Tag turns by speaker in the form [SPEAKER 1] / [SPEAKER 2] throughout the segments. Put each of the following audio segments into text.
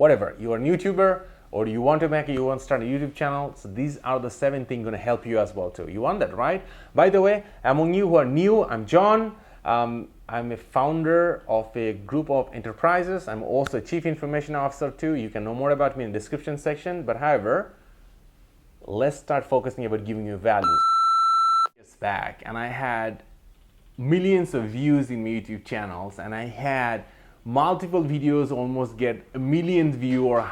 [SPEAKER 1] whatever, you're a YouTuber or you want to start a YouTube channel, so these are the 7 things going to help you as well too. You want that, right? By the way, among you who are new, I'm John. I'm a founder of a group of enterprises. I'm also a chief information officer too. You can know more about me in the description section. But however, let's start focusing about giving you value. Years back, and I had millions of views in my YouTube channels, and I had multiple videos almost get a million views or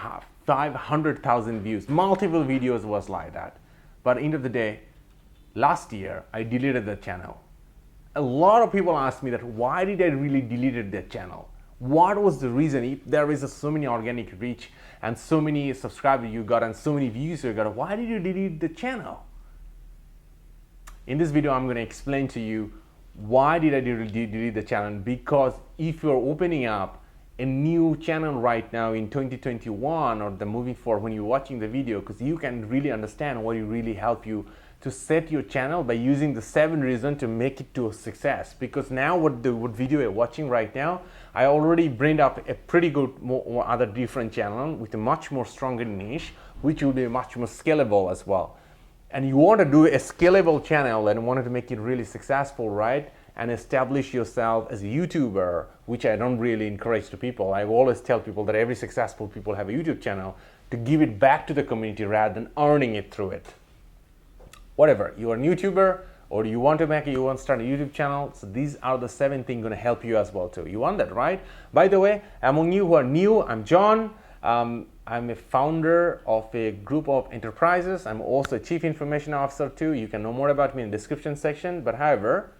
[SPEAKER 1] 500,000 views. Multiple videos was like that. But end of the day, last year I deleted the channel. A lot of people ask me that why did I really deleted that channel? What was the reason? If there is so many organic reach and so many subscribers you got and so many views you got, why did you delete the channel? In this video, I'm going to explain to you why did I delete the channel. Because if you're opening up a new channel right now in 2021 or the moving forward when you're watching the video, because you can really understand what will really help you to set your channel by using the 7 reasons to make it to a success. Because now what video you're watching right now, I already bring up a pretty good other different channel with a much more stronger niche, which will be much more scalable as well. And you want to do a scalable channel and want to make it really successful, right? And establish yourself as a YouTuber, which I don't really encourage to people. I always tell people that every successful people have a YouTube channel to give it back to the community rather than earning it through it. Whatever, you're a YouTuber or you want to start a YouTube channel, so these are the 7 things going to help you as well too. You want that, right? By the way, among you who are new, I'm John. I'm a founder of a group of enterprises. I'm also a chief information officer too. You can know more about me in the description section. But however,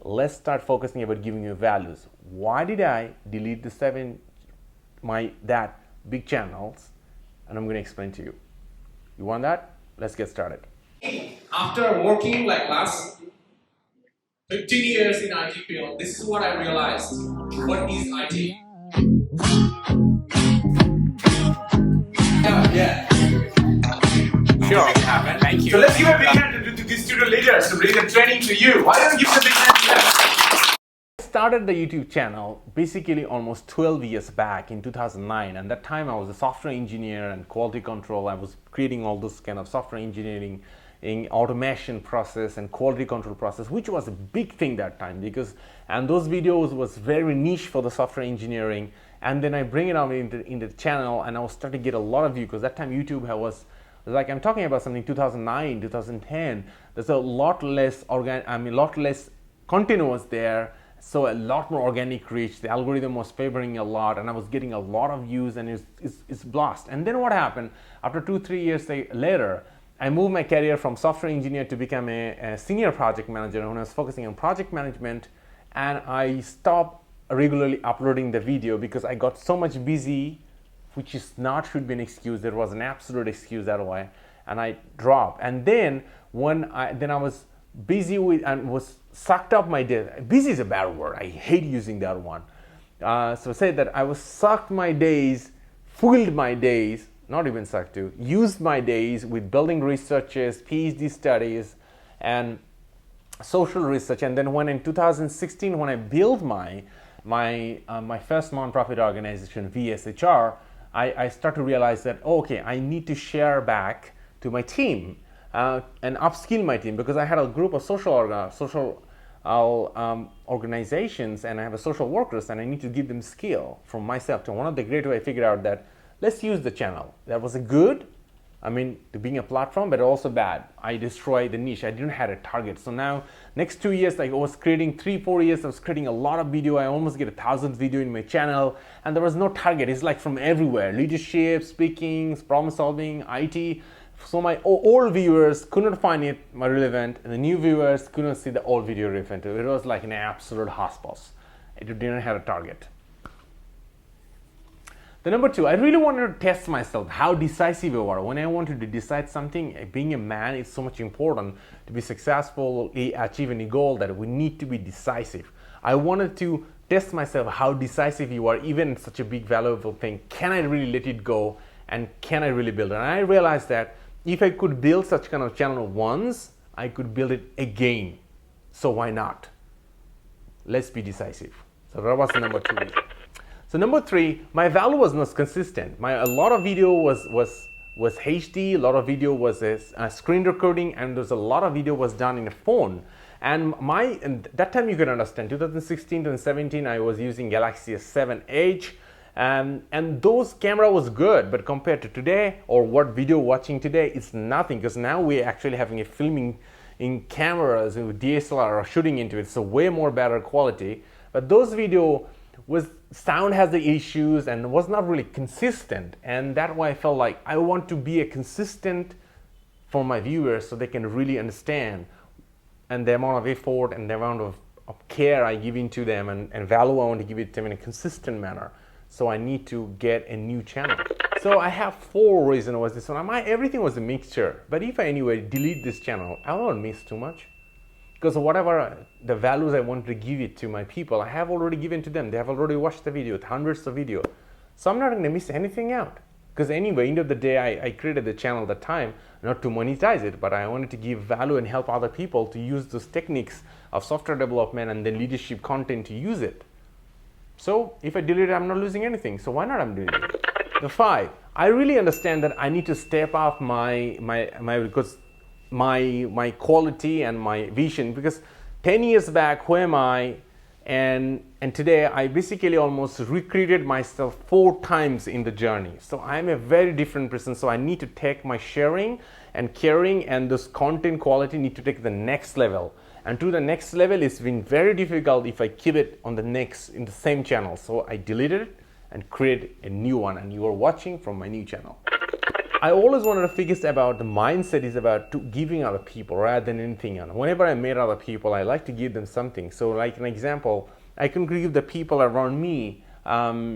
[SPEAKER 1] let's start focusing about giving you values. Why did I delete the that big channels? And I'm going to explain to you. You want that? Let's get started.
[SPEAKER 2] After working like last 15 years in IT field, this is what I realized. What is IT? Yeah. Sure, it happened. Thank you. So let's give a big hand to these student leaders to bring the training to you. Why don't you give a big hand to them?
[SPEAKER 1] I started the YouTube channel basically almost 12 years back in 2009, and that time I was a software engineer and quality control. I was creating all this kind of software engineering in automation process and quality control process, which was a big thing that time and those videos was very niche for the software engineering. And then I bring it out in the channel, and I was starting to get a lot of views because that time YouTube was like, I'm talking about something 2009, 2010. There's a lot less content was there, so a lot more organic reach. The algorithm was favoring a lot, and I was getting a lot of views, and it's blast. And then what happened? After 2-3 years later, I moved my career from software engineer to become a senior project manager when I was focusing on project management, and I stopped regularly uploading the video because I got so much busy, which should be an excuse. There was an absolute excuse that way, and I dropped. And then I was busy with and was sucked up my day. Busy is a bad word. I hate using that one. So say that I was sucked my days, filled my days. Not even sucked to, used my days with building researches, PhD studies, and social research. And then when in 2016, when I built my first nonprofit organization, VSHR, I start to realize that, okay, I need to share back to my team and upskill my team, because I had a group of social organizations, and I have a social workers, and I need to give them skill from myself. So one of the great way I figured out that let's use the channel. That was a good, to being a platform, but also bad. I destroyed the niche. I didn't have a target. So now, next 2 years, I was creating 3-4 years, I was creating a lot of video. I almost get 1,000 video in my channel, and there was no target. It's like from everywhere: leadership, speaking, problem solving, IT. So my old viewers couldn't find it relevant, and the new viewers couldn't see the old video relevant. It was like an absolute hospice. It didn't have a target. The number 2, I really wanted to test myself how decisive I was. When I wanted to decide something, being a man is so much important to be successful, achieve any goal, that we need to be decisive. I wanted to test myself how decisive you are, even in such a big valuable thing. Can I really let it go, and can I really build it? And I realized that if I could build such kind of channel once, I could build it again. So why not? Let's be decisive. So that was the number 2. So number 3, my value was not consistent. A lot of video was HD, a lot of video was a screen recording, and there's a lot of video was done in a phone. And that time you can understand, 2016 to 2017, I was using Galaxy S7 Edge, and those camera was good, but compared to today, or what video watching today, it's nothing, because now we're actually having a filming in cameras with DSLR or shooting into it, so way more better quality. But those video was sound has the issues and was not really consistent, and that's why I felt like I want to be a consistent for my viewers so they can really understand and the amount of effort and the amount of care I give into them and value I want to give it to them in a consistent manner. So I need to get a new channel. So I have 4 reasons was this one. Everything was a mixture, but if I anyway delete this channel, I won't miss too much. Because whatever the values I want to give it to my people, I have already given to them. They have already watched the video, hundreds of videos. So I'm not going to miss anything out. Because anyway, end of the day, I created the channel at the time, not to monetize it, but I wanted to give value and help other people to use those techniques of software development and then leadership content to use it. So if I delete it, I'm not losing anything. So why not I'm doing it? The 5, I really understand that I need to step up my quality and my vision, because 10 years back, who am I? And today I basically almost recreated myself 4 times in the journey. So I'm a very different person. So I need to take my sharing and caring and this content quality need to take the next level. And to the next level, it's been very difficult if I keep it on in the same channel. So I deleted it and created a new one, and you are watching from my new channel. I always wanted to figure about the mindset is about giving other people rather than anything else. Whenever I meet other people, I like to give them something. So like an example, I can give the people around me by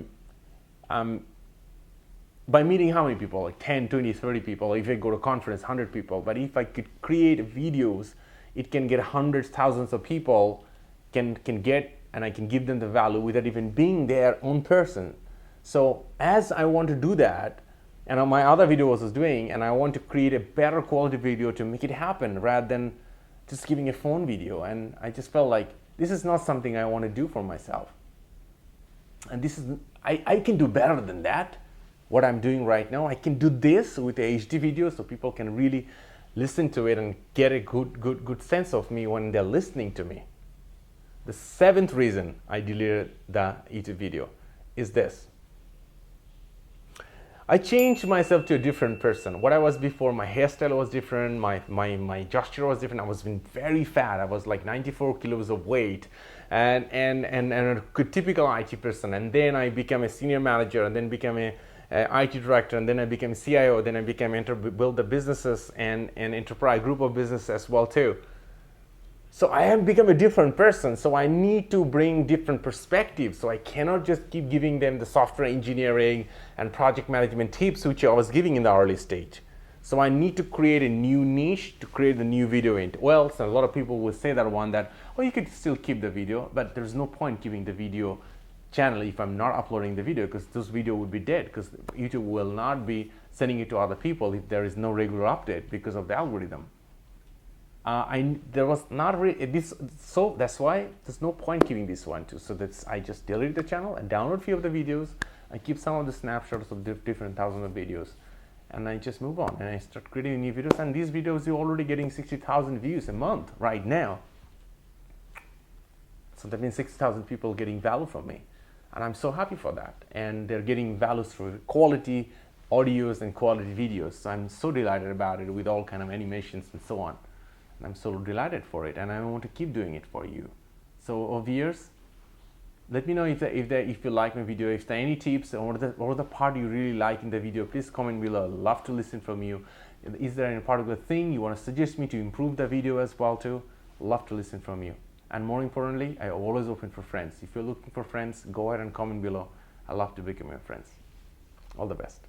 [SPEAKER 1] meeting how many people, like 10, 20, 30 people. If I go to a conference, 100 people. But if I could create videos, it can get hundreds, thousands of people can get, and I can give them the value without even being their own person. So as I want to do that, and my other videos was doing, and I want to create a better quality video to make it happen rather than just giving a phone video. And I just felt like this is not something I want to do for myself. And this is, I can do better than that. What I'm doing right now, I can do this with a HD video so people can really listen to it and get a good sense of me when they're listening to me. The 7th reason I deleted the YouTube video is this. I changed myself to a different person. What I was before, my hairstyle was different, my gesture was different. I was very fat. I was like 94 kilos of weight and a typical IT person. And then I became a senior manager, and then became a IT director, and then I became CIO, then I became build the businesses and enterprise group of business as well too. So I have become a different person. So I need to bring different perspectives. So I cannot just keep giving them the software engineering and project management tips which I was giving in the early stage. So I need to create a new niche to create a new video in. Well, so a lot of people will say that one that, oh, you could still keep the video, but there's no point keeping the video channel if I'm not uploading the video, because this video would be dead, because YouTube will not be sending it to other people if there is no regular update because of the algorithm. There was not really this, so that's why there's no point keeping this one too. So I just deleted the channel and download few of the videos. I keep some of the snapshots of different thousands of videos, and I just move on and I start creating new videos. And these videos are already getting 60,000 views a month right now. So that means 60,000 people getting value from me, and I'm so happy for that. And they're getting values through quality audios and quality videos. So I'm so delighted about it with all kind of animations and so on. I'm so delighted for it, and I want to keep doing it for you. So viewers, let me know if you like my video, if there are any tips or the part you really like in the video. Please comment below. I'd love to listen from you. Is there any particular thing you want to suggest me to improve the video as well too? Love to listen from you. And more importantly, I always open for friends. If you're looking for friends, go ahead and comment below. I love to become your friends. All the best.